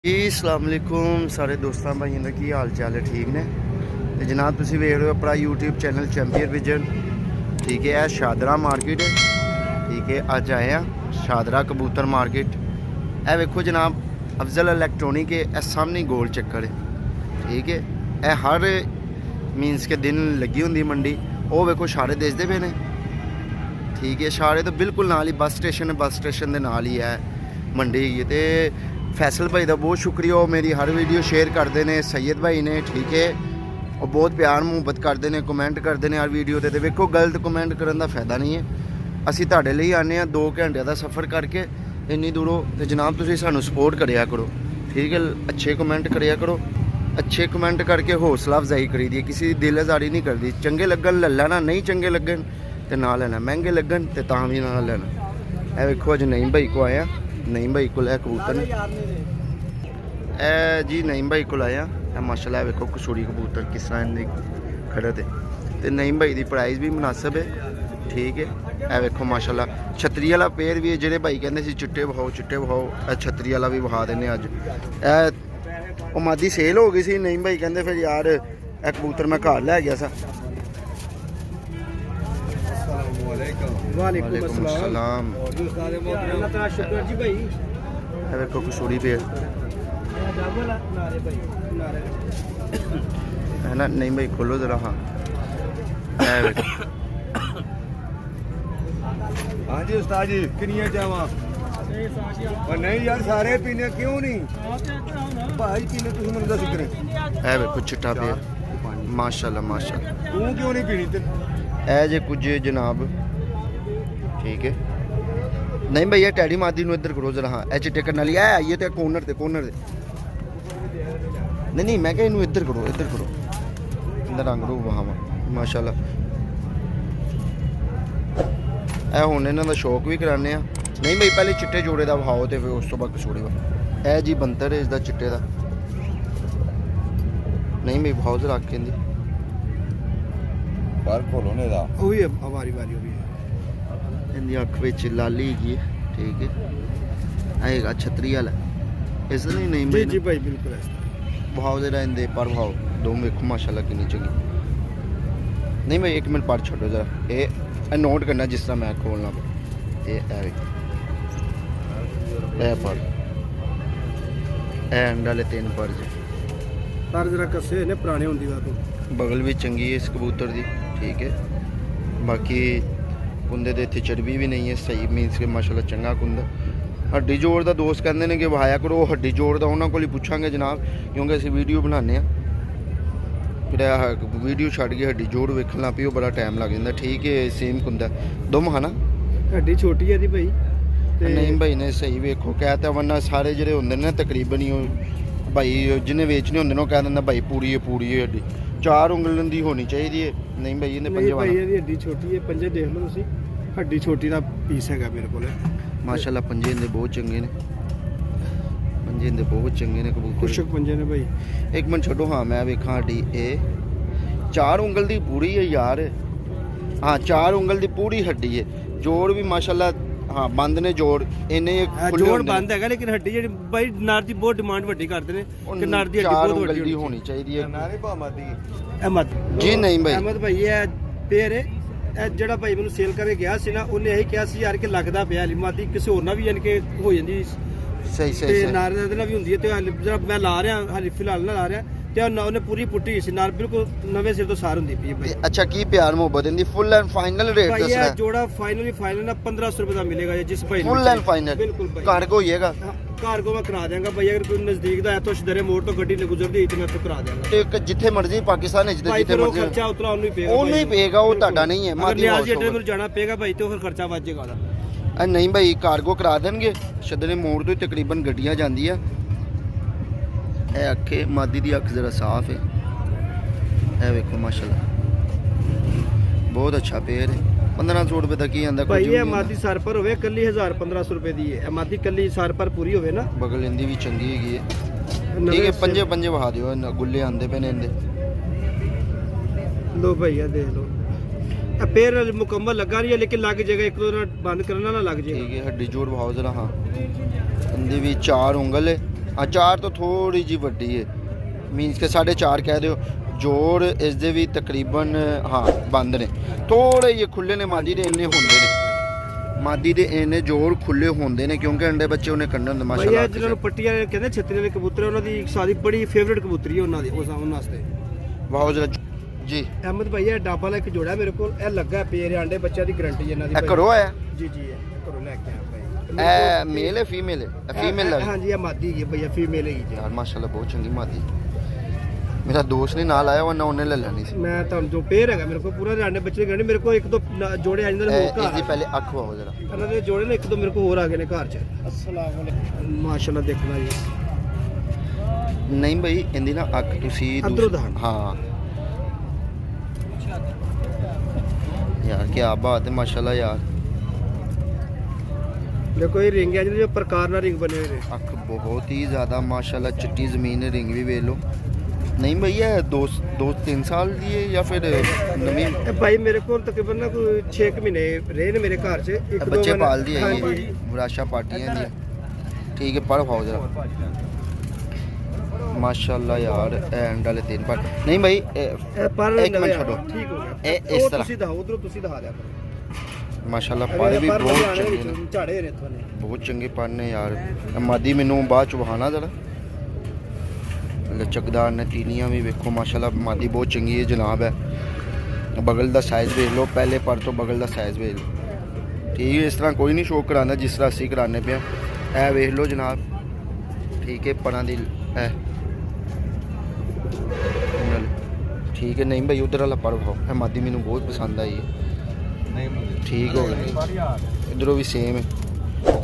जी अस्सलाम वालेकुम सारे दोस्तों भाइयों का की हाल चाल है। ठीक ने तो जनाब तुम वेख रहे हो अपना यूट्यूब चैनल चैंपियन विजन। ठीक है शादरा मार्केट है। ठीक है अज आए हैं शादरा कबूतर मार्केट। ए वेखो जनाब अफजल इलैक्ट्रॉनिक है, ए सामने गोल चक्कर है। ठीक है ए हर मीनस के दिन लगी होंगी मंडी। वो वेखो शारे दसते पे ने। ठीक है शारे तो बिल्कुल नाल ही बस स्टेशन के नाल ही है मंडी। तो फैसल भाई का बहुत शुक्रिया, वो मेरी हर वीडियो शेयर करते हैं। सैयद भाई ने ठीक है वो बहुत प्यार मुहब्बत करते हैं, कमेंट करते हैं हर वीडियो ते। वेखो गलत कमेंट करने का फायदा नहीं है। असी तुहाडे लिए आने 2 घंटे का सफ़र करके इन्नी दूरों। तो जनाब तुसीं सानू सपोर्ट करिया करो। ठीक है अच्छे कमेंट करिया करो, अच्छे कमेंट करके हौसला अफजाई करी दी। किसी की दिल आजारी नहीं करती। चंगे लगन ले लेना, नहीं चंगे लगन तो ना लेना, महंगे लगन तो तां भी ना लेना। ए वेखो अज नईम भाई को आया, नईम भाई को कबूतर ए जी नईम भाई को आया। माशाल्लाह वेखो कसूरी कबूतर किस तरह इन्हें खड़े थे। तो नईम भाई की प्राइस भी मुनासिब है। ठीक है ए वेखो माशाल्लाह छतरी वाला पेयर भी है। जेडे भाई कहते सी चिट्टे बहाओ छतरी वाला भी बहा देने अज। ए मादी सेल हो गई सी। नईम भाई कहते फिर यार ए कबूतर मैं घर लै गया सा। वालेकुम अस्सलाम। देखो कसूरी पेड़ है ना। नहीं भाई खोलो जरा। हाँ हाँ जी उस्ताद जी किनिया चावा और नहीं यार सारे पीने क्यों नहीं भाई पीने तुम मन दस करे है देखो चिट्टा पेड़ माशाल्लाह माशाल्लाह। तू क्यों नहीं पीनी ते ए जे कुछ जनाब। ठीक है नहीं भैया टैडी मादी इधर करो जरा। हाँ ए चिट्टे करने वाली है आइए तो कॉर्नर से नहीं मैं क्या इधर करो इधर रंग रूप वहाँ माशाल्लाह। ए हुण इन्हां दा शौक भी कराने। नहीं भाई पहले चिट्टे जोड़े का वहाओ तो फिर उस तो बाद कसूड़ी वा। ए जी बनतर है इसका चिट्टे का। नहीं भाई वहाओ तो रख के बाहर खोलो ने दा ओ भी हमारी बारी हो गई इनकी अख विच लाली है। ठीक है आएगा छतरी वाला इस नहीं भाई जी भाई बिल्कुल भाव जरा इनके पर भाव दो वेखो माशाल्लाह कितनी चंगी। नहीं भाई एक मिनट पर छोड़ो जरा। ये नोट करना जिस तरह मैं खोलना ये पर एंड वाले 3 पर पर जरा कसे ने पुराने होंदी दा तो बगल भी चंगी है इस कबूतर दी। ठीक है बाकी कुंदे दे इत्थे चर्बी भी नहीं है सही मीनस के माशाल्लाह चंगा कुंदा। हड्डी जोड़ का दोस्त कहते हैं कि वहाया करो हड्डी जोड़ का उन्होंने को पूछांगे जनाब क्योंकि असीं वीडियो बनाने फिर वीडियो छड़ के हड्डी जोड़ वेखन लग पी बड़ा टाइम लग जाता। ठीक है सेम कुंदा दुम है ना हड्डी छोटी है दी भाई नहीं भाई ने सही वेखो कहता वरना सारे जो होंगे ना तकरीबन ही भाई जिन्हें वेचने होंगे वो कह दिंदा भाई पूरी है हड्डी 4 उंगलन की होनी चाहिए है। नहीं भाई इन्हें पंजे हड्डी छोटी है पंजे देख लो तुसीं हड्डी छोटी का पीस है मेरे को माशाल्लाह पंजे इनके बहुत चंगे ने। पंजे इनके बहुत चंगे ने कबूतर कुछ पंजे ने भाई। एक मिनट छोड़ो। हाँ मैं वेखा हड्डी ए 4 उंगल की पूरी है यार। हाँ 4 उंगल की पूरी हड्डी है। जोड़ भी माशाल्लाह हाँ बंद ने जोड़ इन्हें जोड़ बंद है लेकिन हड्डी जी भाई नर की बहुत डिमांड वड्डी करते हैं कि नर की हड्डी बहुत वड्डी होनी चाहिए नारे भामादी अहमद जी। नहीं भाई अहमद भाई ये पेड़ है ਜਿਹੜਾ ਭਾਈ ਮੈਨੂੰ ਸੇਲ ਕਰਕੇ ਗਿਆ ਸੀ ਨਾ ਉਹਨੇ ਇਹੀ ਕਿਹਾ ਸੀ ਯਾਰ ਕਿ ਲੱਗਦਾ ਪਿਆ ਲਿਮਾਦੀ ਕਿਸੇ ਹੋਰ ਨਾਲ ਵੀ ਯਾਨੀ ਕਿ ਹੋ ਜਾਂਦੀ ਸਹੀ ਤੇ ਨਾਰ ਦੇ ਨਾਲ ਵੀ ਹੁੰਦੀ ਹੈ ਤੇ ਜਿਹੜਾ ਮੈਂ ਲਾ ਰਿਹਾ ਹਾਲੇ ਫਿਲਹਾਲ ਨਾ ਲਾ ਰਿਹਾ ਤੇ ਉਹਨੇ ਪੂਰੀ ਪੁੱਟੀ ਸੀ ਨਾਰ ਬਿਲਕੁਲ ਨਵੇਂ ਸਿਰ ਤੋਂ ਸਾਰ ਹੁੰਦੀ ਪਈ ਭਾਈ। ਅੱਛਾ ਕੀ ਪਿਆਰ ਮੁਹੱਬਤ ਇਹਦੀ ਫੁੱਲ ਐਂਡ ਫਾਈਨਲ ਰੇਟ ਦੱਸ ਰਿਹਾ ਭਾਈ ਜੋੜਾ ਫਾਈਨਲ ਨਾ 1500 ਰੁਪਏ ਦਾ ਮਿਲੇਗਾ ਜਿਸ ਭਾਈ ਫੁੱਲ ਐਂਡ ਫਾਈਨਲ ਬਿਲकुल ਭਾਈ ਘਰ ਕੋ ਹੋਏਗਾ ਘਰ ਕੋ ਮੈਂ ਕਰਾ ਦਿਆਂਗਾ ਭਾਈ ਅਗਰ ਕੋਈ ਨਜ਼ਦੀਕ ਦਾ ਹੈ ਤਾਂ ਸ਼ਦਰੇ ਮੋੜ ਤੋਂ ਗੱਡੀ ਨੇ ਗੁਜ਼ਰਦੀ ਤੇ ਮੈਂ ਤੇ ਕਰਾ ਦਿਆਂਗਾ ਤੇ ਜਿੱਥੇ ਮਰਜ਼ੀ ਪਾਕਿਸਤਾਨ ਵਿੱਚ ਜਿੱਥੇ ਮਰਜ਼ੀ ਖਰਚਾ ਉਤਰਾ ਉਹਨੂੰ ਹੀ ਪਏਗਾ ਉਹਨੂੰ ਹੀ ਪਏਗਾ ਉਹ ਤੁਹਾਡਾ ਨਹੀਂ ਹੈ ਮਾਦੀ ਨਿਆਜ਼ ਜੱਟੇ ਨੂੰ ਜਾਣਾ ਪਏਗਾ ਭਾਈ ਤੇ ਉਹ ਫਿਰ ਖਰਚਾ ਵੱਜ ਜਾਏਗਾ ਉਹਦਾ। ਨਹੀਂ ਭਾਈ ਕਾਰਗੋ ਕਰਾ ਦੇਣਗੇ ਸ਼ਦਰੇ ਮੋੜ ਤੋਂ ਤਕਰੀਬਨ ਗੱਡੀਆਂ ਜਾਂਦੀਆਂ। ਇਹ ਅੱਖੇ ਮਾਦੀ ਦੀ ਅੱਖ ਜ਼ਰਾ ਸਾਫ਼ ਹੈ। ਇਹ ਵੇਖੋ ਮਾਸ਼ਾਅੱਲਾ ਬਹੁਤ ਅੱਛਾ ਪੇੜ ਹੈ। 1500 रुपए तक ही आंदा भाई ये मादी सर पर होवे कल्ली 1000-1500 रुपए दी है मादी कल्ली सर पर पूरी होवे ना बगल इंदी भी चंगी है। ठीक है पंजे वहा दियो गुल्ले आंदे पे ने इंदे लो भैया देख लो पैर मुकम्मल लगा रही है लेकिन लग जाएगा एक दो बंद करना ना लग जाएगा। ठीक है हड्डी जोड़ भाव जरा। हाँ इंदी भी 4 उंगल है ਆ 4 ਤੋਂ ਥੋੜੀ ਜੀ ਵੱਡੀ ਹੈ, ਮੀਨਸ ਕਿ 4.5 ਕਹਿ ਦਿਓ। ਜੋੜ ਇਸ ਦੇ ਵੀ ਤਕਰੀਬਨ ਹਾਂ ਬੰਦ ਨੇ, ਥੋੜੇ ਜਿਹੇ ਖੁੱਲੇ ਨੇ। ਮਾਦੀ ਦੇ ਇੰਨੇ ਹੁੰਦੇ ਨੇ, ਮਾਦੀ ਦੇ ਇੰਨੇ ਜੋੜ ਖੁੱਲੇ ਹੁੰਦੇ ਨੇ ਕਿਉਂਕਿ ਅੰਡੇ ਬੱਚੇ ਉਹਨੇ ਕੱਢਣ ਹੁੰਦੇ ਭਈਆ ਮਾਸ਼ਾਅੱਲਾ। ਜਿਹਨਾਂ ਨੂੰ ਪੱਟੀਆਂ ਕਹਿੰਦੇ ਛਤਰੀ ਵਾਲੇ ਕਬੂਤਰ, ਉਹਨਾਂ ਦੀ ਸਾਡੀ ਬੜੀ ਫੇਵਰੇਟ ਕਬੂਤਰੀ ਹੈ ਉਹਨਾਂ ਦੀ, ਉਹਨਾਂ ਵਾਸਤੇ। ਵਾਹ ਜਰਾ ਜੀ। ਅਹਿਮਦ ਭਈਆ ਡਾਬਾ ਵਾਲਾ ਇੱਕ ਜੋੜਾ ਮੇਰੇ ਕੋਲ, ਇਹ ਲੱਗਾ ਪੇਰੇ ਆਂਡੇ ਬੱਚਿਆਂ ਦੀ ਗਾਰੰਟੀ ਇਹਨਾਂ ਦੀ। ਇਹ ਕਰੋ ਆਇਆ ਜੀ ਜੀ, ਇਹ ਘਰੋਂ ਲੈ ਕੇ ਆਇਆ ਭਾਈ। ਇਹ ਮੇਲ ਹੈ ਫੀਮੇਲ ਹੈ? ਫੀਮੇਲ ਲੱਗ ਹਾਂਜੀ, ਇਹ ਮਾਦੀ ਹੈ ਭਈਆ, ਫੀਮੇਲ ਹੈਗੀ ਜੀ। ਯਾਰ ਮਾਸ਼ਾਅੱਲਾ ਬਹੁਤ ਚੰਗੀ ਮਾਦੀ। ਮੇਰਾ ਦੋਸਤ ਨੇ ਨਾਲ ਆਇਆ, ਉਹਨਾਂ ਉਹਨੇ ਲੈ ਲੈਣੀ ਸੀ। ਮੈਂ ਤੁਹਾਨੂੰ ਜੋ ਪੇਰ ਹੈਗਾ ਮੇਰੇ ਕੋਲ ਪੂਰਾ ਆਂਡੇ ਬੱਚੇ ਦੀ ਗਾਰੰਟੀ। ਮੇਰੇ ਕੋਲ ਇੱਕ ਦੋ ਜੋੜੇ ਆ ਜਾਂਦੇ ਨੇ ਹੋਰ ਇਸ ਘਰ। ਦੀ ਪਹਿਲੇ ਅੱਖ ਵਾਓ ਜਰਾ। ਇਹਨਾਂ ਦੇ ਜੋੜੇ ਨੇ ਇੱਕ ਦੋ ਮੇਰੇ ਕੋਲ ਹੋਰ ਆ ਗਏ ਨੇ ਘਰ 'ਚ। अस्सलाम वालेकुम, माशाल्लाह देखना जी। ਨਹੀਂ ਬਈ ਇਹਦੀ ਨਾ ਅੱਖ ਤੁਸੀਂ ਅੰਦਰੋਂ ਦਿਖਾਉਣਾ। ਹਾਂ ਯਾਰ ਕੀ ਬਾਤ ਹੈ ਮਾਸ਼ਾਅੱਲਾ ਯਾਰ। देखो ये रिंग है जो प्रकार ना रिंग बने हुए ਅੱਖ ਬਹੁਤ ਹੀ ਜ਼ਿਆਦਾ ਮਾਸ਼ਾਅੱਲਾ ਚਿੱਟੀ ਜ਼ਮੀਨ ਰਿੰਗ ਵੀ ਵੇਖ ਲਓ। नहीं भैया 2-3 साल ਦੀ ਹੈ ਜਾਂ ਫਿਰ ਨਵੀਂ? हैं भाई मेरे को तकरीबन ना कोई 6 महीने रहे ने मेरे घर से। एक दो ਬੱਚੇ मैंने- ਪਾਲਦੀ ਹੈ हाँ ਇਹ जी। ਵਿਰਾਸ਼ਾ ਪਾਰਟੀਆਂ ਦੀ। ਠੀਕ ਹੈ ਪੜ੍ਹ ਪਾਓ ਜਰਾ ਮਾਸ਼ਾਅੱਲਾ ਯਾਰ। ਐਂਡ ਵਾਲੇ 3 ਪਰ ਨਹੀਂ ਭਾਈ ਇਹ ਪਰ ਇੱਕ ਮਿੰਟ ਛੱਡੋ। ਠੀਕ ਹੋ ਗਿਆ। ਇਹ ਇਸ ਤਰ੍ਹਾਂ ਤੁਸੀਂ ਦਿਖਾਓ, ਉਧਰੋਂ ਤੁਸੀਂ ਦਿਖਾ ਦਿਆ ਕਰੋ। ਮਾਸ਼ਾਅੱਲਾ ਪਰ ਵੀ ਬਹੁਤ ਚੰਗੇ ਨੇ, ਝਾੜੇ ਨੇ ਇੱਥੋਂ ਨੇ। ਬਹੁਤ ਚੰਗੇ ਪਰ ਨੇ ਯਾਰ। ਮਾਦੀ ਮੈਨੂੰ ਬਾਅਦ ਚ ਵਹਾਣਾ ਜਰਾ। ਲਚਕਦਾਰ ਨੇ ਤੀਨੀਆਂ ਵੀ ਵੇਖੋ ਮਾਸ਼ਾਅੱਲਾ। ਮਾਦੀ ਬਹੁਤ ਚੰਗੀ ਹੈ ਜਨਾਬ। ਹੈ ਬਗਲ ਦਾ ਸਾਈਜ਼ ਵੇਖ ਲਓ, ਪਹਿਲੇ ਪਰ ਤੋਂ ਬਗਲ ਦਾ ਸਾਈਜ਼ ਵੇਖ ਲਓ। ਠੀਕ ਹੈ, ਇਸ ਤਰ੍ਹਾਂ ਕੋਈ ਨਹੀਂ ਸ਼ੋਅ ਕਰਾਉਂਦਾ ਜਿਸ ਤਰ੍ਹਾਂ ਅਸੀਂ ਕਰਾਉਂਦੇ ਪਏ ਹਾਂ। ਇਹ ਵੇਖ ਲਓ ਜਨਾਬ। ਠੀਕ ਹੈ ਪਰਾਂ ਦੀ ਇਹ ਠੀਕ ਹੈ। ਨਹੀਂ ਭਾਈ ਉਧਰ ਵਾਲਾ ਪਰ ਵਿਖਾਓ। ਇਹ ਮਾਦੀ ਮੈਨੂੰ ਬਹੁਤ ਪਸੰਦ ਆਈ ਹੈ। ਠੀਕ ਹੋ ਗਿਆ। ਇਧਰੋਂ ਵੀ ਸੇਮ ਹੈ,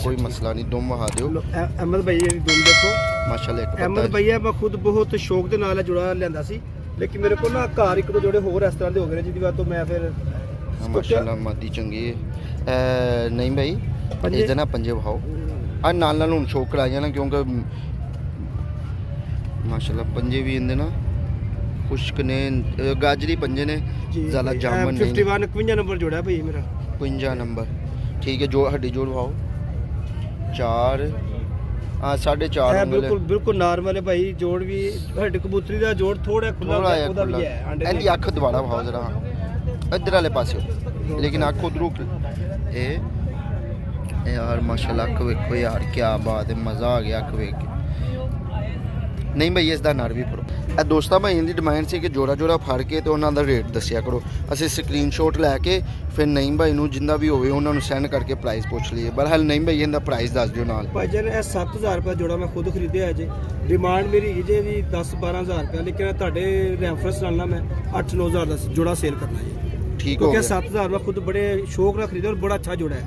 कोई मसला नहीं। दुम वहा दियो। अहमद भैया ਦੀ ਦੁਮ ਦੇਖੋ माशाल्लाह। एक अहमद भैया मैं खुद बहुत शौक ਦੇ ਨਾਲ ਜੁੜਾ ਲੈਂਦਾ ਸੀ, ਲੇਕਿਨ ਮੇਰੇ ਕੋਲ ਨਾ ਘਰ ਇੱਕ ਦੋ ਜੋੜੇ ਹੋਰ ਇਸ ਤਰ੍ਹਾਂ ਦੇ ਹੋ ਗਏ ਨੇ ਜਿਹਦੀ ਵਜ੍ਹਾ ਤੋਂ ਮੈਂ ਫਿਰ माशाल्लाह मादी चंगी है। नहीं भाई ਇਹਦੇ ਨਾ ਪੰਜੇ ਵਹਾਓ। ਆ ਨਾਲ ਨਾਲ ਹੁਣ ਸ਼ੌਕ ਕਰਾ ਜਾਣਾ ਕਿਉਂਕਿ ਮਾਸ਼ਾਅੱਲਾ ਪੰਜੇ ਵੀ ਇਹਦੇ ਨਾ ਖੁਸ਼ਕ ਨੇ, ਗਾਜਰੀ ਪੰਜੇ ਨੇ, ਜ਼ਿਆਦਾ ਜਾਮਨ ਨਹੀਂ। 51 ਨੰਬਰ ਜੋੜਾ ਭਾਈ ਮੇਰਾ। 51 ਨੰਬਰ ਠੀਕ ਹੈ। ਜੋ ਹੱਡੀ ਜੋੜ ਵਹਾਓ 4 4.5 ਬਿਲਕੁਲ ਬਿਲਕੁਲ ਨਾਰਮਲ ਹੈ ਭਾਈ। ਜੋੜ ਵੀ ਹੱਡੀ ਕਬੂਤਰੀ ਦਾ ਜੋੜ ਥੋੜਾ ਖੁੱਲਾ ਉਹਦਾ ਵੀ ਹੈ। ਇਹਦੀ ਅੱਖ ਦੁਬਾਰਾ ਵਹਾਓ ਜਰਾ ਇੱਧਰ ਵਾਲੇ ਪਾਸੇ, ਲੇਕਿਨ ਅੱਖ ਉਧਰੋਂ ਇਹ ਯਾਰ ਮਾਸ਼ਾਅੱਲਾ। ਅੱਖ ਵੇਖੋ ਯਾਰ ਕੀ ਬਾਤ ਹੈ, ਮਜ਼ਾ ਆ ਗਿਆ ਅੱਖ ਵੇਖ ਕੇ। ਨਹੀਂ ਭਾਈ ਇਸ ਦਾ ਨਰ ਵੀ ਫੜੋ। ਇਹ ਦੋਸਤਾਂ ਭਾਈਆਂ ਦੀ ਡਿਮਾਂਡ ਸੀ ਕਿ ਜੋੜਾ ਜੋੜਾ ਫੜ ਕੇ ਤੇ ਉਹਨਾਂ ਦਾ ਰੇਟ ਦੱਸਿਆ ਕਰੋ। ਅਸੀਂ ਸਕਰੀਨਸ਼ਾਟ ਲੈ ਕੇ ਫਿਰ ਨਹੀਂ ਭਾਈ ਨੂੰ ਜਿੰਦਾ ਵੀ ਹੋਵੇ ਉਹਨਾਂ ਨੂੰ ਸੈਂਡ ਕਰਕੇ ਪ੍ਰਾਈਸ ਪੁੱਛ ਲਈਏ। ਬਹਰਹਾਲ ਨਹੀਂ ਭਾਈ ਇਹਦਾ ਪ੍ਰਾਈਸ ਦੱਸ ਦਿਓ ਨਾਲ। ਭਾਈ ਜਾਨ ਇਹ 7000 ਰੁਪਏ ਜੋੜਾ ਮੈਂ ਖੁਦ ਖਰੀਦਿਆ ਜੇ। ਡਿਮਾਂਡ ਮੇਰੀ ਹੈਗੀ ਜੇ ਵੀ 10-12000 ਰੁਪਏ, ਲੇਕਿਨ ਤੁਹਾਡੇ ਰੈਫਰੈਂਸ ਨਾਲ ਨਾ ਮੈਂ 8-9000 ਦਾ ਜੋੜਾ ਸੇਲ ਕਰਨਾ ਜੀ। ਠੀਕ ਹੋ ਕਿਉਂਕਿ ਗਿਆ। 7000 ਮੈਂ ਖੁਦ ਬੜੇ ਸ਼ੌਕ ਨਾਲ ਖਰੀਦਿਆ ਔਰ ਬੜਾ ਅੱਛਾ ਜੋੜਾ ਹੈ।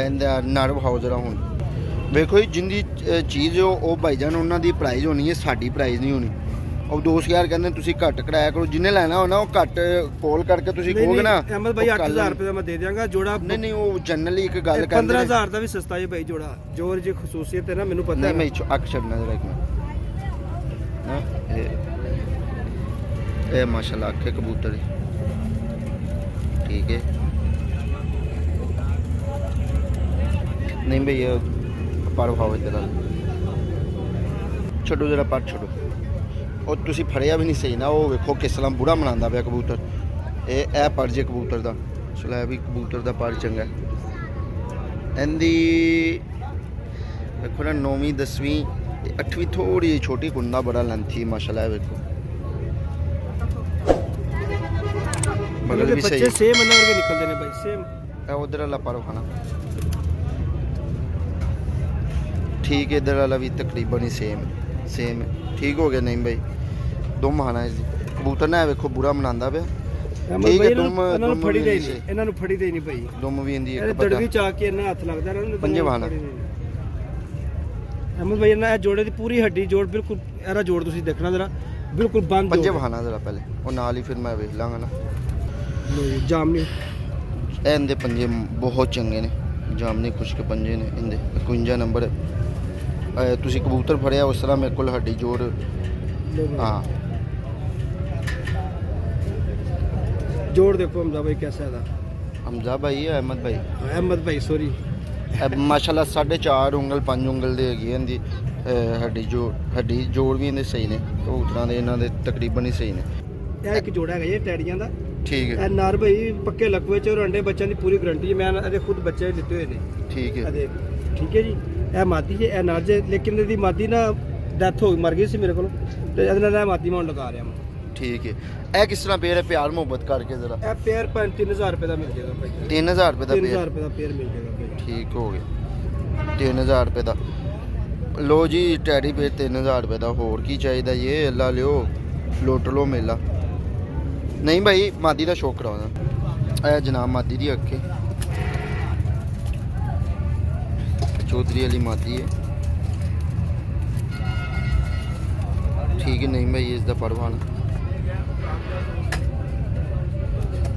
ਇਹਦਾ ਨਰ ਵਹਾਓ ਜਰਾ ਹੁਣ। ਵੇਖੋ ਜੀ ਜਿੰਦੀ ਚੀਜ਼ ਉਹ ਭਾਈਜਾਨ ਉਹਨਾਂ ਦੀ ਪ੍ਰਾਈਸ ਹੋਣੀ ਹੈ, ਸਾਡੀ ਪ੍ਰਾਈਸ ਨਹੀਂ ਹੋਣੀ। ਉਹ ਦੋਸਤ ਯਾਰ ਕਹਿੰਦੇ ਤੁਸੀਂ ਘੱਟ ਕਰਾਇਆ ਕਰੋ, ਜਿੰਨੇ ਲੈਣਾ ਹੋਣਾ ਉਹ ਘੱਟ ਕੋਲ ਕਰਕੇ ਤੁਸੀਂ ਕਹੋਗੇ ਨਾ। ਅਹਿਮਦ ਭਾਈ 8000 ਰੁਪਏ ਦਾ ਮੈਂ ਦੇ ਦਿਆਂਗਾ ਜੋੜਾ। ਨਹੀਂ ਉਹ ਜਨਰਲੀ ਇੱਕ ਗੱਲ ਕਰਦੇ 15000 ਦਾ ਵੀ ਸਸਤਾ ਹੈ ਭਾਈ ਜੋੜਾ। ਜੋ ਜੀ ਖਸੂਸੀਅਤ ਹੈ ਨਾ ਮੈਨੂੰ ਪਤਾ ਹੈ। ਨਹੀਂ ਮੈਂ ਅੱਖ ਛੱਡਣਾ ਜਰਾ ਇੱਕ ਮਿੰਟ ਨਾ। ਇਹ ਮਾਸ਼ਾਅੱਲਾ ਅੱਖ ਹੈ ਕਬੂਤਰ ਦੀ। ਠੀਕ ਹੈ। ਨਹੀਂ ਭਈਆ ਪਰ ਵਹਾਓ ਇੱਧਰ ਨਾਲ ਛੱਡੋ ਜਰਾ ਪਰ ਛੱਡੋ। ਉਹ ਤੁਸੀਂ ਫੜਿਆ ਵੀ ਨਹੀਂ ਸਹੀ ਨਾ। ਉਹ ਵੇਖੋ ਕਿਸ ਤਰ੍ਹਾਂ ਬੁੜਾ ਮਨਾਉਂਦਾ ਪਿਆ ਕਬੂਤਰ। ਇਹ ਪਰ ਜੇ ਕਬੂਤਰ ਦਾ ਚਲੋ ਇਹ ਵੀ ਕਬੂਤਰ ਦਾ ਪਰ ਚੰਗਾ। ਇਹਦੀ ਵੇਖੋ ਨਾ 9ਵੀਂ 10ਵੀਂ 8ਵੀਂ ਥੋੜੀ ਜਿਹੀ ਛੋਟੀ ਕੁੰਡਾ ਬੜਾ ਲੈਂਥੀ ਮਾਸ਼ਾਅੱਲਾ। ਵੇਖੋ ਮਗਰ ਵੀ ਸਹੀ। ਬੱਚੇ ਸੇਮ ਇਹਨਾਂ ਵਰਗੇ ਨਿਕਲਦੇ ਨੇ ਭਾਈ ਸੇਮ। ਇਹ ਉਧਰ ਵਾਲਾ ਪਰ ਖਾਣਾ ਠੀਕ ਹੈ। ਇਧਰ ਵਾਲਾ ਵੀ ਤਕਰੀਬਨ ਹੀ ਸੇਮ ਠੀਕ ਹੋ ਗਿਆ। ਨਹੀਂ ਭਾਈ ਦੁਮ ਆਣਾ ਇਸ ਦੀ ਕਬੂਤਰ ਨਾ ਵੇਖੋ ਬੁਰਾ ਮਨਾਉਂਦਾ ਪਿਆ। ਠੀਕ ਹੈ ਦੁਮ ਇਹਨਾਂ ਨੂੰ ਫੜੀ ਦੇ ਨਹੀਂ, ਇਹਨਾਂ ਨੂੰ ਫੜੀ ਦੇ ਨਹੀਂ ਭਾਈ। ਦੁਮ ਵੀ ਇੰਦੀ ਇਹ ਇੱਕ ਪਤਾ ਦੜਵੀ ਚਾ ਕੇ ਇਹਨਾਂ ਹੱਥ ਲੱਗਦਾ ਇਹਨਾਂ ਨੂੰ ਪੰਜੇ ਵਾਹਣਾ। ਅਹਿਮਦ ਭਾਈ ਇਹਨਾਂ ਇਹ ਜੋੜੇ ਦੀ ਪੂਰੀ ਹੱਡੀ ਜੋੜ ਬਿਲਕੁਲ ਇਹਦਾ ਜੋੜ ਤੁਸੀਂ ਦੇਖਣਾ ਜਰਾ ਬਿਲਕੁਲ ਬੰਦ ਪੰਜੇ ਵਾਹਣਾ ਜਰਾ ਪਹਿਲੇ ਉਹ ਨਾਲ ਹੀ ਫਿਰ ਮੈਂ ਵੇਖ ਲਾਂਗਾ ਨਾ। ਜਾਮਨੀ ਇਹਦੇ ਪੰਜੇ ਬਹੁਤ ਚੰਗੇ ਨੇ, ਜਾਮਨੀ ਖੁਸ਼ਕ ਪੰਜੇ ਨੇ ਇਹਦੇ। 51 ਨੰਬਰ ਤੁਸੀਂ ਕਬੂਤਰ ਫੜਿਆ ਉਸ ਤਰ੍ਹਾਂ ਮੇਰੇ ਕੋਲ ਹੱਡੀ ਜੋੜ। ਹਾਂ जोड़ देखो हमजा भाई कैसा है। हमजा भाई है अहमद भाई सॉरी माशाल्लाह 4.5 ਉਂਗਲ 5 ਉਂਗਲ ਦੇ ਹੈਗੀ ਇਹਦੀ ਹੱਡੀ ਜੋੜ ਵੀ ਇਹਦੇ ਸਹੀ ਨੇ, ਕਬੂਤਰਾਂ ਦੇ ਇਹਨਾਂ ਦੇ ਤਕਰੀਬਨ ਹੀ ਸਹੀ ਨੇ। ਇਹ ਇੱਕ ਜੋੜਾ ਹੈਗਾ ਜੀ ਟੈਡੀਆਂ ਦਾ। ਠੀਕ ਹੈ ਇਹ ਨਰ ਭਾਈ ਪੱਕੇ ਲਕਵੇ ਚ ਔਰ ਅੰਡੇ ਬੱਚਿਆਂ ਦੀ ਪੂਰੀ ਗਰੰਟੀ ਹੈ। ਮੈਂ ਇਹਦੇ ਖੁਦ ਬੱਚੇ ਲਿੱਤੇ ਹੋਏ ਨੇ। ਠੀਕ ਹੈ ਇਹਦੇ ਠੀਕ ਹੈ ਜੀ। ਇਹ ਮਾਦੀ ਹੈ, ਇਹ ਨਰ ਜੇ, ਲੇਕਿਨ ਇਹਦੀ ਮਾਦੀ ਨਾ ਡੈਥ ਹੋ ਗਈ, ਮਰ ਗਈ ਸੀ ਮੇਰੇ ਕੋਲ, ਤੇ ਇਹਦੇ ਨਾਲ ਇਹ ਮਾਦੀ ਮੈਂ ਹੁਣ ਲਗਾ ਰਿਹਾ ਮੈਂ। ਠੀਕ ਹੈ। ਇਹ ਕਿਸ ਤਰ੍ਹਾਂ ਪੇਅਰ ਹੈ, ਪਿਆਰ ਮੁਹੱਬਤ ਕਰਕੇ ਜ਼ਰਾ। ਇਹ ਪੇਅਰ 3000 ਰੁਪਏ ਦਾ ਮਿਲ ਜਾਏਗਾ ਭਾਈ। 3000 ਰੁਪਏ ਦਾ 3000 ਪੇਅਰ। ਰੁਪਏ ਦਾ ਪੇਅਰ ਮਿਲ ਜਾਏਗਾ ਭਾਈ। ਠੀਕ ਹੋ ਗਿਆ 3000 ਰੁਪਏ ਦਾ। ਲੋ ਜੀ ਟੈਡੀ ਪੇਅਰ 3000 ਰੁਪਏ ਦਾ। ਹੋਰ ਕੀ ਚਾਹੀਦਾ ਇਹ, ਅੱਲਾ ਲਿਓ, ਲੁੱਟ ਲੋ ਮੇਲਾ। ਨਹੀਂ ਭਾਈ ਮਾਦੀ ਦਾ ਸ਼ੌਕ ਕਰਾਉਣਾ। ਇਹ ਜਨਾਬ ਮਾਦੀ ਦੀ ਅੱਖੇ ਚੌਧਰੀ ਵਾਲੀ ਮਾਦੀ ਹੈ। ਠੀਕ ਹੈ। ਨਹੀਂ ਭਾਈ ਇਸ ਦਾ ਪਰਵਾਨ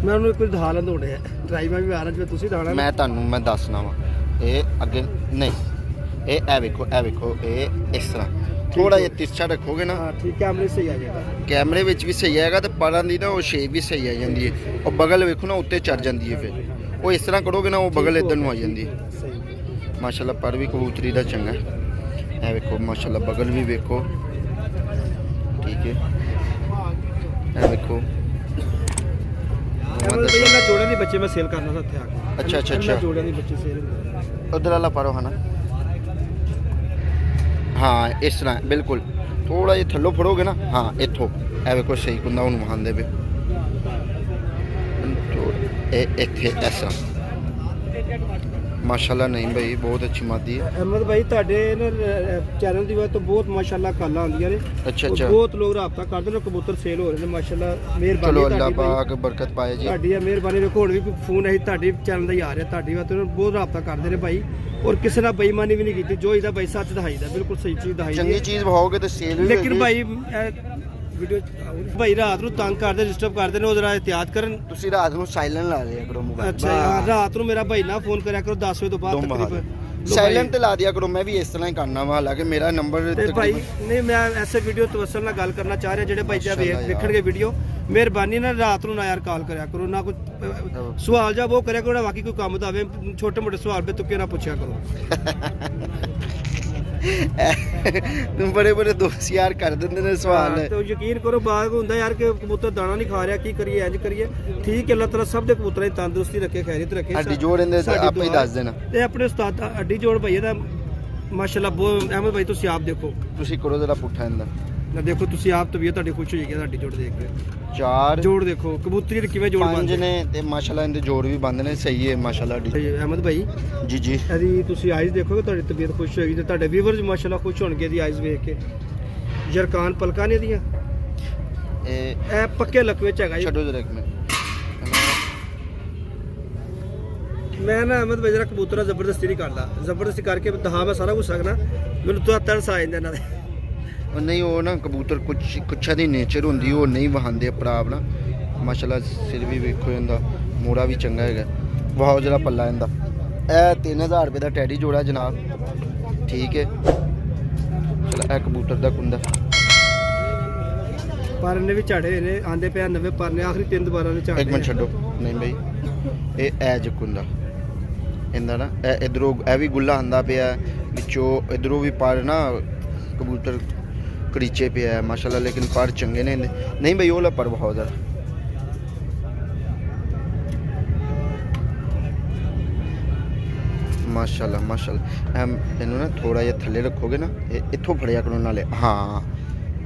ਮੈਂ ਉਹਨੂੰ ਇੱਕ ਵਾਰ ਦਿਖਾ ਲੈਂਦਾ ਹੋਣੇ ਟਰਾਈ ਮੈਂ ਵੀ ਆ ਰਿਹਾ, ਜਿਵੇਂ ਤੁਸੀਂ ਦਿਖਾਣਾ। ਮੈਂ ਤੁਹਾਨੂੰ ਮੈਂ ਦੱਸਣਾ ਵਾ। ਇਹ ਅੱਗੇ ਨਹੀਂ, ਇਹ ਵੇਖੋ, ਇਹ ਵੇਖੋ, ਇਹ ਇਸ ਤਰ੍ਹਾਂ ਥੋੜਾ ਜਿਹਾ ਤਿਰਛਾ ਰੱਖੋਗੇ ਨਾ, ਹਾਂ ਠੀਕ, ਕੈਮਰੇ ਸਹੀ ਆ ਜਾਏਗਾ। ਕੈਮਰੇ ਵਿੱਚ ਵੀ ਸਹੀ ਆਏਗਾ ਤੇ ਪਰਾਂ ਦੀ ਨਾ ਉਹ ਸ਼ੇਪ ਵੀ ਸਹੀ ਆ ਜਾਂਦੀ ਹੈ। ਉਹ ਬਗਲ ਵੇਖੋ ਨਾ ਉੱਤੇ ਚੜ ਜਾਂਦੀ ਹੈ, ਫਿਰ ਉਹ ਇਸ ਤਰ੍ਹਾਂ ਕਰੋਗੇ ਨਾ ਉਹ ਬਗਲ ਇੱਧਰ ਨੂੰ ਆ ਜਾਂਦੀ ਹੈ। ਸਹੀ। ਮਾਸ਼ਾਅੱਲਾ ਪਰ ਵੀ ਕਬੂਤਰੀ ਦਾ ਚੰਗਾ ਹੈ। ਇਹ ਵੇਖੋ ਮਾਸ਼ਾਅੱਲਾ ਬਗਲ ਵੀ ਵੇਖੋ। ਠੀਕ ਹੈ। ਇਹ ਵੇਖੋ ਭਈਆ ਮੈਂ ਜੋੜਿਆਂ ਦੇ ਬੱਚੇ ਮੈਂ ਸੇਲ ਕਰਨਾ ਸੀ ਇੱਥੇ ਆ ਕੇ। ਅੱਛਾ, ਅੱਛਾ, ਅੱਛਾ। ਮੈਂ ਜੋੜਿਆਂ ਦੇ ਬੱਚੇ ਸੇਲ ਹੁੰਦੇ। ਉਧਰ ਵਾਲਾ ਪਰੋ ਹਨਾ। ਹਾਂ ਇਸ ਤਰ੍ਹਾਂ ਬਿਲਕੁਲ ਥੋੜਾ ਜਿਹਾ ਥੱਲੋਂ ਫੜੋਗੇ ਨਾ, ਹਾਂ ਇੱਥੋਂ ਇਹ ਵੇਖੋ ਸਹੀ ਕੁੰਦਾ ਉਹਨੂੰ ਵਹਾਉਂਦੇ ਪਏ। ਇਹ ਇੱਥੇ ਇਸ ਤਰ੍ਹਾਂ ਮਾਸ਼ਾਅੱਲਾ। ਨਹੀਂ ਭਾਈ ਬਹੁਤ ਅੱਛੀ ਮਾਦੀ ਹੈ। ਅਹਿਮਦ ਭਾਈ ਤੁਹਾਡੇ ਨਾ ਚੈਨਲ ਦੀ ਵਜ੍ਹਾ ਤੋਂ ਬਹੁਤ ਮਾਸ਼ਾਅੱਲਾ ਕਾਲਾਂ ਆਉਂਦੀਆਂ ਨੇ। ਅੱਛਾ ਔਰ ਅੱਛਾ। ਬਹੁਤ ਲੋਕ ਰਾਬਤਾ ਕਰਦੇ ਨੇ, ਕਬੂਤਰ ਸੇਲ ਹੋ ਰਹੇ ਨੇ ਮਾਸ਼ਾਅੱਲਾ। ਮਿਹਰਬਾਨੀ ਚਲੋ ਅੱਲਾਹ ਤੁਹਾਡੀ ਭਾਈ। ਪਾਕ ਬਰਕਤ ਪਾਏ ਜੀ। ਤੁਹਾਡੀ ਆ ਮਿਹਰਬਾਨੀ। ਵੇਖੋ ਹੁਣ ਵੀ ਕੋਈ ਫੋਨ ਅਸੀਂ ਤੁਹਾਡੇ ਚੈਨਲ ਦਾ ਹੀ ਆ ਰਿਹਾ, ਤੁਹਾਡੀ ਵਜ੍ਹਾ ਤੋਂ ਬਹੁਤ ਰਾਬਤਾ ਕਰਦੇ ਨੇ ਭਾਈ। ਔਰ ਕਿਸੇ ਨਾਲ ਬੇਈਮਾਨੀ ਵੀ ਨਹੀਂ ਕੀਤੀ, ਜੋ ਇਹਦਾ ਭਾਈ ਸੱਚ ਦਿਖਾਈਦਾ, ਬਿਲਕੁਲ ਸਹੀ ਚੀਜ਼ ਦਿਖਾਈ ਚੰਗੀ ਚੀਜ਼ ਵਹਾਓਗੇ ਤੇ ਸੇਲ ਵੀ ਲੇਕਿਨ ਹੋਏਗੀ। ਭਾਈ ਵੀਡੀਓ ਭਾਈ ਰਾਤ ਨੂੰ ਤੰਗ ਕਰਦੇ, ਡਿਸਟਰਬ ਕਰਦੇ ਨੇ, ਉਹ ਜਰਾ ਇhtiyat ਕਰਨ। ਤੁਸੀਂ ਰਾਤ ਨੂੰ ਸਾਇਲੈਂਟ ਲਾ ਲਿਆ ਕਰੋ ਮੋਬਾਈਲ। ਅੱਛਾ ਯਾਰ, ਰਾਤ ਨੂੰ ਮੇਰਾ ਭਾਈ ਨਾ ਫੋਨ ਕਰਿਆ ਕਰੋ 10 ਵਜੇ ਤੋਂ ਬਾਅਦ ਤਕਰੀਬਨ। ਸਾਇਲੈਂਟ ਤੇ ਲਾ ਦਿਆ ਕਰੋ। ਮੈਂ ਵੀ ਇਸ ਤਰ੍ਹਾਂ ਹੀ ਕਰਨਾ ਵਾ, ਹਾਲਾਂਕਿ ਮੇਰਾ ਨੰਬਰ ਤੇ ਭਾਈ ਨਹੀਂ, ਮੈਂ ਐਸੇ ਵੀਡੀਓ ਤਵੱਸਲ ਨਾਲ ਗੱਲ ਕਰਨਾ ਚਾਹ ਰਿਹਾ, ਜਿਹੜੇ ਭਾਈ ਜੀ ਵੇਖਣਗੇ ਵੀਡੀਓ, ਮਿਹਰਬਾਨੀ ਨਾਲ ਰਾਤ ਨੂੰ ਨਾ ਯਾਰ ਕਾਲ ਕਰਿਆ ਕਰੋ, ਨਾ ਕੋਈ ਸਵਾਲ ਜਾਂ ਉਹ ਕਰਿਆ ਕਰੋ, ਬਾਕੀ ਕੋਈ ਕੰਮ ਦਾ ਆਵੇ, ਛੋਟੇ ਮੋਟੇ ਸਵਾਲ ਬੇ ਤੁੱਕੇ ਨਾ ਪੁੱਛਿਆ ਕਰੋ। ਤੁਮ ਬੜੇ ਬੜੇ ਦੋਸਤ ਯਾਰ ਕਰ ਦਿੰਦੇ ਨੇ ਸਵਾਲ। ਤੇ ਯਕੀਨ ਕਰੋ ਬਾਗ ਹੁੰਦਾ ਯਾਰ ਕਿ ਕਬੂਤਰ ਦਾਣਾ ਨਹੀਂ ਖਾ ਰਿਹਾ, ਕੀ ਕਰੀਏ, ਇੰਜ ਕਰੀਏ। ਠੀਕ ਹੈ, ਅੱਲਾਹ ਤਾਲਾ ਸਭ ਦੇ ਕਬੂਤਰਾਂ ਦੀ ਤੰਦਰੁਸਤੀ ਰੱਖੇ, ਖੈਰੀਅਤ ਰੱਖੇ। ਹੱਡੀ ਜੋੜ ਇਹਦੇ ਆਪੇ ਹੀ ਦੱਸ ਦੇਣਾ। ਤੇ ਆਪਣੇ ਉਸਤਾਦ ਹੱਡੀ ਜੋੜ ਭਾਈ ਦਾ ਮਾਸ਼ਾਅੱਲਾ ਬਹੁਤ। ਅਹਿਮਦ ਭਾਈ ਤੁਸੀਂ ਆਪ ਦੇਖੋ, ਤੁਸੀਂ ਕਰੋ ਜਰਾ ਪੁੱਠਾ ਇਹਦਾ ਨਾ ਦੇਖੋ ਤੁਸੀਂ ਆਪ ਤਬੀਅਤ ਤੁਹਾਡੀ ਖੁਸ਼ ਹੋ ਜਾਏਗੀ ਹੱਡੀ ਜੋੜ ਦੇਖ ਕੇ। 4 ਜੋੜ ਦੇਖੋ ਕਬੂਤਰੀ ਦੇ ਕਿਵੇਂ ਜੋੜ 5 ਬਣਦੇ ਨੇ ਤੇ ਮਾਸ਼ਾਅੱਲਾ ਇਹਦੇ ਜੋੜ ਵੀ ਬੰਦ ਨੇ, ਸਹੀ ਹੈ ਮਾਸ਼ਾਅੱਲਾ। ਅਹਿਮਦ ਭਾਈ ਜੀ ਜੀ। ਇਹਦੀ ਤੁਸੀਂ ਆਈਜ਼ ਦੇਖੋਗੇ ਤੁਹਾਡੀ ਤਬੀਅਤ ਖੁਸ਼ ਹੋਏਗੀ, ਤੇ ਤੁਹਾਡੇ ਵੀਵਰਸ ਮਾਸ਼ਾਅੱਲਾ ਖੁਸ਼ ਹੋਣਗੇ ਇਹਦੀ ਆਈਜ਼ ਵੇਖ ਕੇ। ਜਰਕਾਨ ਪਲਕਾਂ ਨੇ ਇਹਦੀਆਂ, ਇਹ ਪੱਕੇ ਲਕਵੇ ਚ ਹੈਗਾ ਜੀ। ਛੱਡੋ ਜਰਾ ਇੱਕ ਮਿੰਟ। ਮੈਂ ਨਾ ਅਹਿਮਦ ਭਾਈ ਜਰਾ ਕਬੂਤਰਾਂ ਜ਼ਬਰਦਸਤੀ ਨਹੀਂ ਕਰਦਾ, ਜ਼ਬਰਦਸਤੀ ਕਰਕੇ ਦਹਾ ਮੈਂ ਸਾਰਾ ਕੁਝ ਸਕਣਾ, ਮੈਨੂੰ ਤਾਂ ਤਰਸ ਆ ਜਾਂਦਾ ਇਹਨਾਂ ਦੇ। ਉਹ ਨਹੀਂ, ਉਹ ਨਾ ਕਬੂਤਰ ਕੁਛਾਂ ਦੀ ਨੇਚਰ ਹੁੰਦੀ, ਉਹ ਨਹੀਂ ਵਹਾਉਂਦੇ ਆਪਣਾ ਆਪ ਨਾ। ਮਾਸ਼ਾਅੱਲਾ ਸਿਰ ਵੀ ਵੇਖੋ ਇਹਦਾ, ਮੋੜਾ ਵੀ ਚੰਗਾ ਹੈਗਾ। ਵਾਹ ਜਰਾ ਪੱਲਾ ਇਹਦਾ। ਇਹ 3000 ਰੁਪਏ ਦਾ ਟੈਡੀ ਜੋੜਾ ਜਨਾਬ। ਠੀਕ ਹੈ। ਚਲੋ ਇਹ ਕਬੂਤਰ ਦਾ ਕੁੰਦਾ ਪਰਨੇ ਵੀ ਝਾੜੇ ਹੋਏ ਨੇ, ਆਂਦੇ ਪਿਆ ਨਵੇਂ ਪਰਨੇ, ਆਖਰੀ 3 ਦੁਬਾਰਾ ਨੇ ਝਾੜੇ। ਇੱਕ ਮਿੰਟ ਛੱਡੋ। ਨਹੀਂ ਬਈ ਇਹ ਐਜ ਕੁੰਦਾ ਇਹਦਾ ਨਾ, ਇਹ ਇਧਰੋਂ ਇਹ ਵੀ ਗੁੱਲਾ ਆਂਦਾ ਪਿਆ ਵਿੱਚੋਂ, ਇਧਰੋਂ ਵੀ ਪਰ ਨਾ ਕਬੂਤਰ ਕਰੀਚੇ ਪਿਆ ਮਾਸ਼ਾਅੱਲਾ, ਲੇਕਿਨ ਪਰ ਚੰਗੇ ਨੇ ਇਹਦੇ। ਨਹੀਂ ਬਈ ਉਹ ਲਾ ਪਰ ਬਹੁਤ ਜ਼ਿਆਦਾ। ਮਾਸ਼ਾਅੱਲਾ ਮਾਸ਼ਾਅੱਲਾ। ਇਹਨੂੰ ਨਾ ਥੋੜਾ ਜਿਹਾ ਥੱਲੇ ਰੱਖੋਗੇ ਨਾ, ਇਹ ਇੱਥੋਂ ਫੜਿਆ ਕਰੋ ਨਾਲੇ। ਹਾਂ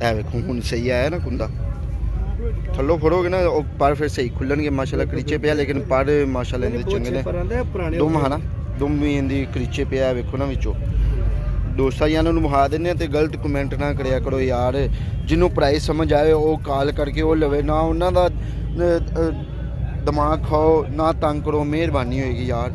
ਇਹ ਵੇਖੋ ਹੁਣ ਸਹੀ ਆਇਆ ਨਾ ਕੁੰਦਾ। ਥੱਲੋਂ ਫੜੋਗੇ ਨਾ ਉਹ ਪਰ ਫਿਰ ਸਹੀ ਖੁੱਲਣਗੇ ਮਾਸ਼ਾਅੱਲਾ। ਕਰੀਚੇ ਪਿਆ ਲੇਕਿਨ ਪਰ ਮਾਸ਼ਾਅੱਲਾ ਇਹਦੇ ਚੰਗੇ ਨੇ। ਦੁਮ ਹਨਾ, ਦੁਮ ਵੀ ਇਹਦੀ ਕਰੀਚੇ ਪਿਆ ਵੇਖੋ ਨਾ ਵਿੱਚੋਂ। ਦੋਸਤਾਂ ਯਾਰਾਂ ਨੂੰ ਵਹਾ ਦਿੰਦੇ ਆ ਤੇ ਗਲਤ ਕਮੈਂਟ ਨਾ ਕਰਿਆ ਕਰੋ ਯਾਰ। ਜਿਹਨੂੰ ਪ੍ਰਾਈਸ ਸਮਝ ਆਵੇ ਉਹ ਕਾਲ ਕਰਕੇ ਉਹ ਲਵੇ, ਨਾ ਉਹਨਾਂ ਦਾ ਦਿਮਾਗ ਖਾਓ, ਨਾ ਤੰਗ ਕਰੋ, ਮਿਹਰਬਾਨੀ ਹੋਏਗੀ ਯਾਰ।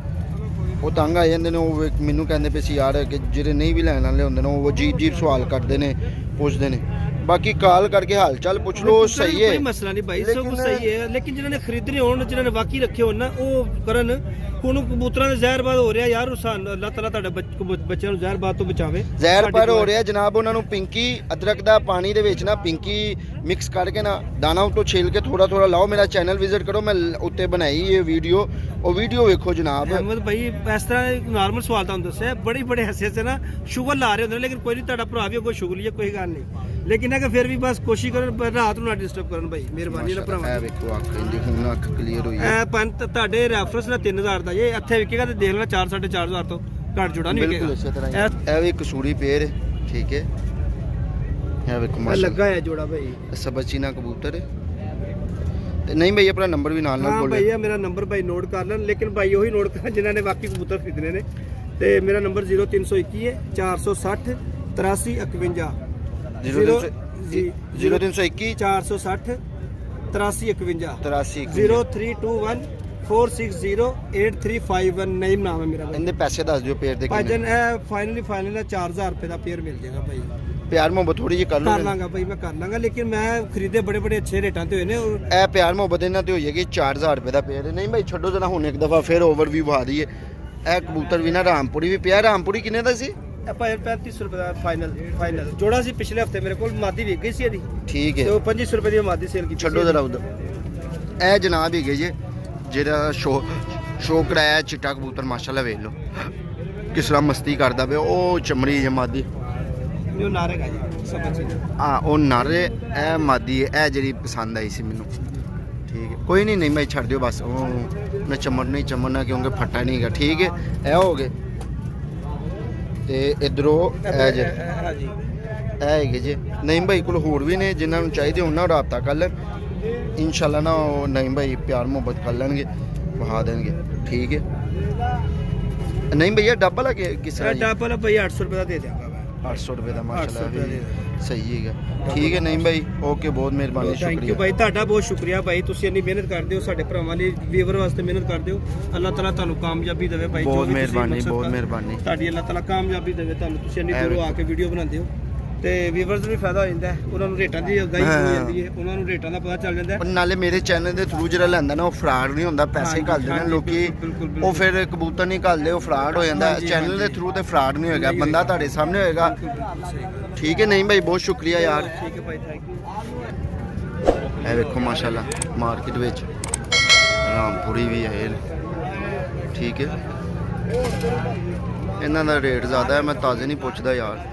ਉਹ ਤੰਗ ਆ ਜਾਂਦੇ ਨੇ। ਉਹ ਮੈਨੂੰ ਕਹਿੰਦੇ ਪਏ ਸੀ ਯਾਰ ਕਿ ਜਿਹੜੇ ਨਹੀਂ ਵੀ ਲੈਣ ਵਾਲੇ ਹੁੰਦੇ ਨੇ ਉਹ ਅਜੀਬ ਸਵਾਲ ਕਰਦੇ ਨੇ, ਪੁੱਛਦੇ ਨੇ। बाकी कॉल करके हाल चाल पूछ लो, सही है। कोई मसला नहीं भाई, सब कुछ सही है, लेकिन जिन्होंने खरीदने होਣ जिन्होंने बाकी रखे ਹੋਣ ਨਾ ਉਹ ਕਰਨ। ਹੁਣ ਕਬੂਤਰਾਂ ਦੇ ਜ਼ਹਿਰਬਾਦ ਹੋ ਰਿਹਾ ਯਾਰ, ਉਸ ਅੱਲਾਹ ਤਾਲਾ ਤੁਹਾਡੇ ਬੱਚਿਆਂ ਨੂੰ ਜ਼ਹਿਰਬਾਦ ਤੋਂ ਬਚਾਵੇ। ਜ਼ਹਿਰ ਪਰ ਹੋ ਰਿਹਾ ਜਨਾਬ, ਉਹਨਾਂ ਨੂੰ ਪਿੰਕੀ ਅਦਰਕ ਦਾ ਪਾਣੀ ਦੇ ਵਿੱਚ ਨਾ ਪਿੰਕੀ ਮਿਕਸ ਕਰਕੇ ਨਾ ਦਾਣਾ ਉੱਤੋਂ ਛਿਲ ਕੇ ਥੋੜਾ ਥੋੜਾ ਲਾਓ। ਮੇਰਾ ਚੈਨਲ ਵਿਜ਼ਿਟ ਕਰੋ, ਮੈਂ ਉੱਤੇ ਬਣਾਈ ਇਹ ਵੀਡੀਓ, ਉਹ ਵੀਡੀਓ ਵੇਖੋ ਜਨਾਬ। ਅਹਿਮਦ ਭਾਈ ਇਸ ਤਰ੍ਹਾਂ ਨਾਰਮਲ ਸਵਾਲ ਤੁਹਾਨੂੰ ਦੱਸਿਆ, ਬੜੇ ਬੜੇ ਹੱਸੇ ਸੇ ਨਾ ਸ਼ੁਗਰ ਲਾ ਰਹੇ ਹੁੰਦੇ ਨੇ, ਲੇਕਿਨ ਕੋਈ ਨਹੀਂ, ਤੁਹਾਡਾ ਭਰਾ ਵੀ ਕੋਈ ਸ਼ੁਗਲੀ ਹੈ, ਕੋਈ ਗੱਲ ਨਹੀਂ, ਲੇਕਿਨ ਕਿ ਫਿਰ ਵੀ ਬਸ ਕੋਸ਼ਿਸ਼ ਕਰਨ ਰਾਤ ਨੂੰ ਨਾ ਡਿਸਟਰਬ ਕਰਨ ਭਾਈ, ਮਿਹਰਬਾਨੀ ਨਾਲ ਭਰਾਵਾ। ਇਹ ਵੇਖੋ ਅੱਖ ਇੰਦੀ ਹੁਣ ਅੱਖ ਕਲੀਅਰ ਹੋਈ ਹੈ। ਇਹ ਪੰਤ ਤੁਹਾਡੇ ਰੈਫਰੈਂਸ ਨਾਲ 3000 ਦਾ ਜੇ ਇੱਥੇ ਵਿਕੇਗਾ ਤੇ ਦੇਖ ਲੈਣਾ 4 4.5 ਤੋਂ ਘੱਟ ਜੁੜਾ ਨਹੀਂ ਬਿਲਕੁਲ ਇਸੇ ਤਰ੍ਹਾਂ ਵਿਕੇਗਾ। ਹੀ। ਇਹ ਵੀ ਕਸੂਰੀ ਪੇਰ ਹੈ, ਠੀਕ ਹੈ। ਇਹ ਵੇਖੋ ਇਹ ਮਾਸ਼ਾਅੱਲਾ ਲੱਗਾ ਹੈ ਜੋੜਾ ਭਾਈ। ਸਬਚੀਨਾ ਕਬੂਤਰ ਹੈ। ਤੇ ਨਹੀਂ ਭਾਈ ਆਪਣਾ ਨੰਬਰ ਵੀ ਨਾਲ ਨਾਲ ਹਾਂ ਬੋਲੋ। ਭਈਆ ਮੇਰਾ ਨੰਬਰ ਭਾਈ ਨੋਟ ਕਰ ਲੈਣ, ਲੇਕਿਨ ਭਾਈ ਉਹੀ ਨੋਟ ਕਰ ਜਿਨ੍ਹਾਂ ਨੇ ਵਾਕਈ ਕਬੂਤਰ ਖਰੀਦਣੇ ਨੇ। ਤੇ ਮੇਰਾ ਨੰਬਰ 0321 ਹੈ 460 83 51 0321 460 83 51 83 0321 460 8351 ਨਈਮ ਨਾਮ ਹੈ ਮੇਰਾ ਭਾਈ। ਇਹਦੇ ਪੈਸੇ ਦੱਸ ਦਿਓ ਪੇਰ ਦੇ ਭਾਈ ਕਿੰਨੇ। ਜਨ ਇਹ ਫਾਈਨਲ 4000 ਰੁਪਏ ਦਾ ਪੇਅਰ ਮਿਲ ਜਾਏਗਾ ਭਾਈ। ਪਿਆਰ ਮੁਹੱਬਤ ਥੋੜੀ ਜਿਹੀ ਕਰ ਕਰ ਲਓ। ਲਾਂਗਾ ਭਾਈ, ਮੈਂ ਕਰ ਲਾਂਗਾ, ਲੇਕਿਨ ਮੈਂ ਖਰੀਦੇ ਬੜੇ ਬੜੇ ਅੱਛੇ ਰੇਟਾਂ ਤੇ ਹੋਏ ਨੇ। ਔਰ ਇਹ ਪਿਆਰ ਮੁਹੱਬਤ ਇਹਨਾਂ ਤੇ ਹੋ ਜਾਏਗੀ 4000 ਰੁਪਏ ਦਾ ਪੇਅਰ। ਨਹੀਂ ਭਾਈ ਛੱਡੋ ਜਰਾ, ਹੁਣ ਇੱਕ ਦਫਾ ਫਿਰ ਓਵਰਵਿਊ ਆ ਰਹੀ ਹੈ। ਇਹ ਕਬੂਤਰ ਵੀ ਨਾ ਰਾਮਪੁਰੀ ਵੀ ਪਿਆ। ਰਾਮਪੁਰੀ ਕਿੰਨੇ ਦਾ ਸੀ? ਇਹ ਭਾਈ 3500 ਰੁਪਏ ਦਾ ਫਾਈਨਲ ਜੋੜਾ ਸੀ। ਪਿਛਲੇ ਹਫਤੇ ਮੇਰੇ ਕੋਲ ਮਾਦੀ ਵਿਕ ਗਈ ਸੀ ਇਹਦੀ, ਠੀਕ ਤੇ ਹੈ, ਉਹ 2500 ਰੁਪਏ ਦੀ ਮਾਦੀ ਸੇਲ ਕੀਤੀ ਛੱਡੋ ਜਰਾ ਉਧਰ। ਇਹ ਜਨਾਬ ਹੈਗੇ ਜੇ ਜਿਹੜਾ ਸ਼ੋ ਕਰਾਇਆ ਚਿੱਟਾ ਕਬੂਤਰ, ਮਾਸ਼ਾਅੱਲਾ ਵੇਖ ਲਓ ਕਿਸ ਤਰ੍ਹਾਂ ਮਸਤੀ ਕਰਦਾ ਪਿਆ। ਉਹ ਚਮੜੀ ਜੇ ਮਾਦੀ, ਉਹ ਨਾਰੇਗਾ ਜੀ ਸਭ ਅੱਛੀ। ਹਾਂ ਉਹ ਨਾਰੇ। ਇਹ ਮਾਦੀ ਹੈ, ਇਹ ਜਿਹੜੀ ਪਸੰਦ ਆਈ ਸੀ ਮੈਨੂੰ, ਠੀਕ ਹੈ। ਕੋਈ ਨਹੀਂ, ਨਹੀਂ ਮੈਂ ਛੱਡ ਦਿਓ ਬਸ, ਉਹ ਮੈਂ ਚਮੜਨਾ ਕਿਉਂਕਿ ਫੱਟਾ ਨਹੀਂ ਹੈਗਾ, ਠੀਕ ਹੈ। ਇਹ ਹੋ ਗਏ ਤੇ ਇਧਰੋਂ ਇਹ ਜੇ ਹਾਂਜੀ ਇਹ ਹੈਗੇ ਜੇ। ਨਹੀਂ ਭਾਈ ਕੋਲ ਹੋਰ ਵੀ ਨੇ, ਜਿਨ੍ਹਾਂ ਨੂੰ ਚਾਹੀਦੇ ਉਹਨਾਂ ਨਾਲ ਰਾਬਤਾ ਕਰ ਲੈਣ ਇਨਸ਼ਾਅੱਲਾ ਨਾ। ਉਹ ਨਹੀਂ ਭਾਈ ਪਿਆਰ ਮੁਹੱਬਤ ਕਰ ਲੈਣਗੇ, ਵਹਾ ਦੇਣਗੇ, ਠੀਕ ਹੈ। ਨਹੀਂ ਭਈਆ ਡਬਲ ਹੈ ਕਿ ਕਿਸ ਤਰ੍ਹਾਂ ਜੀ? ਡਬਲ ਭਾਈ 800 ਰੁਪਏ ਦਾ ਦੇ ਦਿਆਂਗਾ ਮੈਂ। 800 ਰੁਪਏ ਦਾ 800 ਮਾਸ਼ਾਅੱਲਾ ਰੁਪਏ ਵੀ ਦੇ ਸਹੀ ਹੈਗਾ, ਠੀਕ ਹੈ। ਨਹੀਂ ਭਾਈ ਓਕੇ, ਬਹੁਤ ਮਿਹਰਬਾਨੀ, ਥੈਂਕ ਯੂ ਸ਼ੁਕਰੀਆ। ਭਾਈ, ਤੁਹਾਡਾ ਬਹੁਤ ਸ਼ੁਕਰੀਆ ਭਾਈ, ਤੁਸੀਂ ਇੰਨੀ ਮਿਹਨਤ ਕਰਦੇ ਹੋ ਸਾਡੇ ਭਰਾਵਾਂ ਲਈ, ਵੀਵਰ ਵਾਸਤੇ ਮਿਹਨਤ ਕਰਦੇ ਹੋ। ਅੱਲਾਹ ਤਾਲਾ ਤੁਹਾਨੂੰ ਕਾਮਯਾਬੀ ਦੇਵੇ ਭਾਈ। ਬਹੁਤ ਜੋ ਵੀ ਤੁਸੀਂ ਮਿਹਰਬਾਨੀ, ਮਕਸਦ ਬਹੁਤ ਕਰ- ਮਿਹਰਬਾਨੀ। ਤੁਹਾਡੀ ਅੱਲਾਹ ਤਾਲਾ ਕਾਮਯਾਬੀ ਦੇਵੇ ਤੁਹਾਨੂੰ, ਤੁਸੀਂ ਇੰਨੀ ਦੂਰੋਂ ਆ ਕੇ ਵੀਡੀਓ ਬਣਾਉਂਦੇ ਹੋ ਤੇ ਵੀਵਰਸ ਨੂੰ ਵੀ ਫਾਇਦਾ ਹੋ ਜਾਂਦਾ ਹੈ, ਉਹਨਾਂ ਨੂੰ ਰੇਟਾਂ ਦੀ ਅਗਾਈ ਹੋ ਜਾਂਦੀ ਹੈ, ਉਹਨਾਂ ਨੂੰ ਰੇਟਾਂ ਦਾ ਪਤਾ ਚੱਲ ਜਾਂਦਾ ਹੈ। ਪਰ ਨਾਲੇ ਮੇਰੇ ਚੈਨਲ ਦੇ ਥਰੂ ਜਿਹੜਾ ਲੈਂਦਾ ਨਾ ਉਹ ਫਰਾਡ ਨਹੀਂ ਹੁੰਦਾ, ਪੈਸੇ ਹਾਂਜੀ, ਘੱਲਦੇ ਨੇ ਹਾਂਜੀ, ਲੋਕੀ, ਬਿਲਕੁਲ, ਬਿਲਕੁਲ, ਉਹ ਫਿਰ ਕਬੂਤਰ ਨਹੀਂ ਘੱਲਦੇ, ਉਹ ਫਰਾਡ ਹੋ ਜਾਂਦਾ। ਹਾਂਜੀ, ਚੈਨਲ ਦੇ ਹਾਂਜੀ। ਥਰੂ ਤੇ ਫਰਾਡ ਨਹੀਂ ਹੋਏਗਾ, ਨਹੀਂ ਬੰਦਾ ਤੁਹਾਡੇ ਸਾਹਮਣੇ ਹੋਏਗਾ, ਬਿਲਕੁਲ ਸਹੀ ਗੱਲ। ਠੀਕ ਹੈ। ਨਹੀਂ ਭਾਈ ਬਹੁਤ ਸ਼ੁਕਰੀਆ ਯਾਰ। ਠੀਕ ਹੈ ਭਾਈ, ਥੈਂਕ ਯੂ। ਇਹ ਵੇਖੋ ਮਾਸ਼ਾਅੱਲਾ ਮਾਰਕੀਟ ਵਿੱਚ ਰਾਮਪੁਰੀ ਵੀ ਹੈ, ਠੀਕ ਹੈ। ਇਹਨਾਂ ਦਾ ਰੇਟ ਜ਼ਿਆਦਾ ਹੈ, ਮੈਂ ਤਾਜ਼ੇ ਨਹੀਂ ਪੁੱਛਦਾ ਯਾਰ।